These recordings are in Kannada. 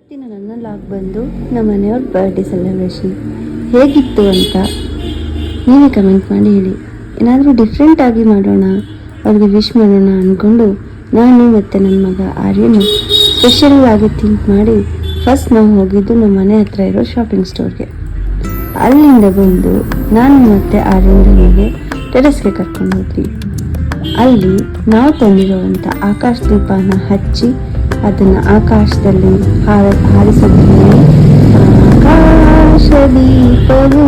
ಇವತ್ತಿನ ನನ್ನ ಲಾಗ್ ಬಂದು ನಮ್ಮ ಮನೆಯವ್ರ ಬರ್ಡೇ ಸೆಲೆಬ್ರೇಷನ್ ಹೇಗಿತ್ತು ಅಂತ ನೀವೇ ಕಮೆಂಟ್ ಮಾಡಿ ಹೇಳಿ. ಏನಾದರೂ ಡಿಫ್ರೆಂಟಾಗಿ ಮಾಡೋಣ, ಅವ್ರಿಗೆ ವಿಶ್ ಮಾಡೋಣ ಅಂದ್ಕೊಂಡು ನಾನು ಮತ್ತು ನನ್ನ ಮಗ ಆರ್ಯನು ಸ್ಪೆಷಲ್ ಆಗಿ ಥಿಂಕ್ ಮಾಡಿ ಫಸ್ಟ್ ನಾವು ಹೋಗಿದ್ದು ನಮ್ಮ ಮನೆ ಹತ್ರ ಇರೋ ಶಾಪಿಂಗ್ ಸ್ಟೋರ್ಗೆ. ಅಲ್ಲಿಂದ ಬಂದು ನಾನು ಮತ್ತು ಆರ್ಯನಿಗೆ ಟೆರೆಸ್ಗೆ ಕರ್ಕೊಂಡು ಹೋದ್ವಿ. ಅಲ್ಲಿ ನಾವು ತಂದಿರುವಂಥ ಆಕಾಶ ದೀಪನ ಹಚ್ಚಿ ಅದನ್ನು ಆಕಾಶದಲ್ಲಿ ಹಾರಿಸಿದ್ವಿ. ಆಕಾಶ ದೀಪವು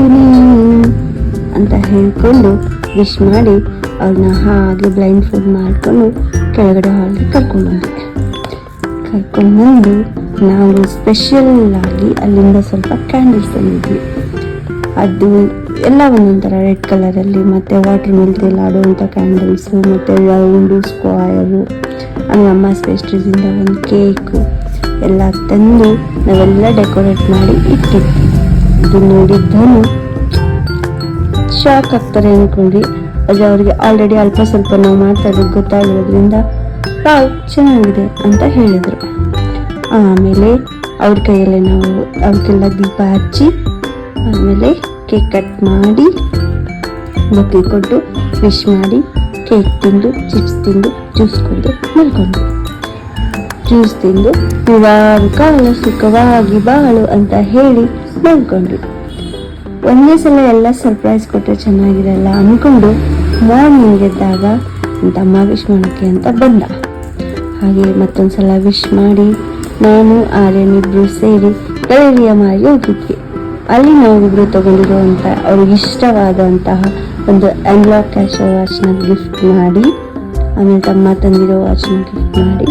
ಅಂತ ಹೇಳ್ಕೊಂಡು ವಿಶ್ ಮಾಡಿ ಅವ್ರನ್ನ ಹಾಗೆ ಬ್ಲೈಂಡ್ ಫುಡ್ ಮಾಡಿಕೊಂಡು ಕೆಳಗಡೆ ಹಾಲ್ಗೆ ಕರ್ಕೊಂಡ್ಬಂದು ನಾವು ಸ್ಪೆಷಲ್ ಆಗಿ ಅಲ್ಲಿಂದ ಸ್ವಲ್ಪ ಕ್ಯಾಂಡಲ್ಸ್ ತಂದಿದ್ವಿ. ಅದು ಎಲ್ಲ ಒಂದೊಂಥರ ರೆಡ್ ಕಲರಲ್ಲಿ ಮತ್ತು ವಾಟರ್ ಮಿಲ್ಕಲ್ಲಿ ಆಡುವಂಥ ಕ್ಯಾಂಡಲ್ಸು ಮತ್ತು ರೌಂಡು ಸ್ಕ್ವಾಯರು, ಆಮೇಲೆ ಅಮ್ಮಾಸ್ ಪೇಸ್ಟ್ರೀಸಿಂದ ಒಂದು ಕೇಕು ಎಲ್ಲ ತಂದು ನಾವೆಲ್ಲ ಡೆಕೋರೇಟ್ ಮಾಡಿ ಇಟ್ಟಿದ್ವಿ. ಇದು ನೋಡಿದ್ದನು ಶಾಕ್ ಆಗ್ತಾರೆ ಅಂದ್ಕೊಂಡ್ವಿ. ಅದು ಅವ್ರಿಗೆ ಆಲ್ರೆಡಿ ಅಲ್ಪ ಸ್ವಲ್ಪ ನಾವು ಮಾಡ್ತಾ ಇರೋದು ಗೊತ್ತಾಗಿರೋದ್ರಿಂದ ಚೆನ್ನಾಗಿದೆ ಅಂತ ಹೇಳಿದರು. ಆಮೇಲೆ ಅವ್ರ ಕೈಯಲ್ಲೇ ನಾವು ಅವಕ್ಕೆಲ್ಲ ದೀಪ ಹಚ್ಚಿ ಆಮೇಲೆ ಕೇಕ್ ಕಟ್ ಮಾಡಿ ಬೊಕ್ಕೆ ಕೊಟ್ಟು ವಿಶ್ ಮಾಡಿ ಕೇಕ್ ತಿಂದು ಚಿಪ್ಸ್ ತಿಂದು ಜ್ಯೂಸ್ ಕುಡಿದು ಮಲ್ಕೊಂಡ್ವಿ. ಜ್ಯೂಸ್ ತಿಂದು ನೂರಾರು ಕಾಲ ಸುಖವಾಗಿ ಬಾಳು ಅಂತ ಹೇಳಿ ಮಲ್ಕೊಂಡ್ವಿ. ಒಂದೇ ಸಲ ಎಲ್ಲ ಸರ್ಪ್ರೈಸ್ ಕೊಟ್ಟರೆ ಚೆನ್ನಾಗಿರಲ್ಲ ಅಂದ್ಕೊಂಡು ಮಾರ್ನಿಂಗ್ ಎದ್ದಾಗ ತಮ್ಮ ವಿಶ್ ಮಾಡೋಕ್ಕೆ ಅಂತ ಬಂದ. ಹಾಗೆ ಮತ್ತೊಂದು ಸಲ ವಿಶ್ ಮಾಡಿ ನಾನು ಆರ್ಯನಿಬ್ರು ಸೇರಿ ಗಲೇರಿಯಾ ಮಾರಿ ಹೋಗಿದ್ವಿ. ಅಲ್ಲಿ ನಾವಿಬ್ರು ತಗೊಂಡಿರುವಂಥ ಅವ್ರಿಗೆ ಇಷ್ಟವಾದಂತಹ ಒಂದು ಆಂಗ್ಲೋ ಕ್ಯಾಶೋ ವಾಚ್ನ ಗಿಫ್ಟ್ ಮಾಡಿ, ಆಮೇಲೆ ತಮ್ಮ ತಂದಿರೋ ವಾಚ್ನ ಗಿಫ್ಟ್ ಮಾಡಿ,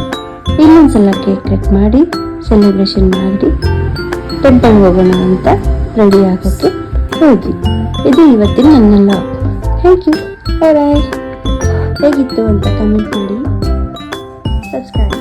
ಇನ್ನೊಂದ್ಸಲ ಕೇಕ್ ಕಟ್ ಮಾಡಿ ಸೆಲೆಬ್ರೇಷನ್ ಮಾಡಿ ಟೆಂಪಲ್ಗೆ ಹೋಗೋಣ ಅಂತ ರೆಡಿ ಆಗೋಕ್ಕೆ ಹೋದ್ವಿ. ಇದು ಇವತ್ತಿನ ನನ್ನ ಲಾಗ್. ಥ್ಯಾಂಕ್ ಯು, ಬಾಯ್. ಹೇಗಿತ್ತು ಅಂತ ಕಮೆಂಟ್ ಮಾಡಿ, ಸಬ್ಸ್ಕ್ರೈಬ್.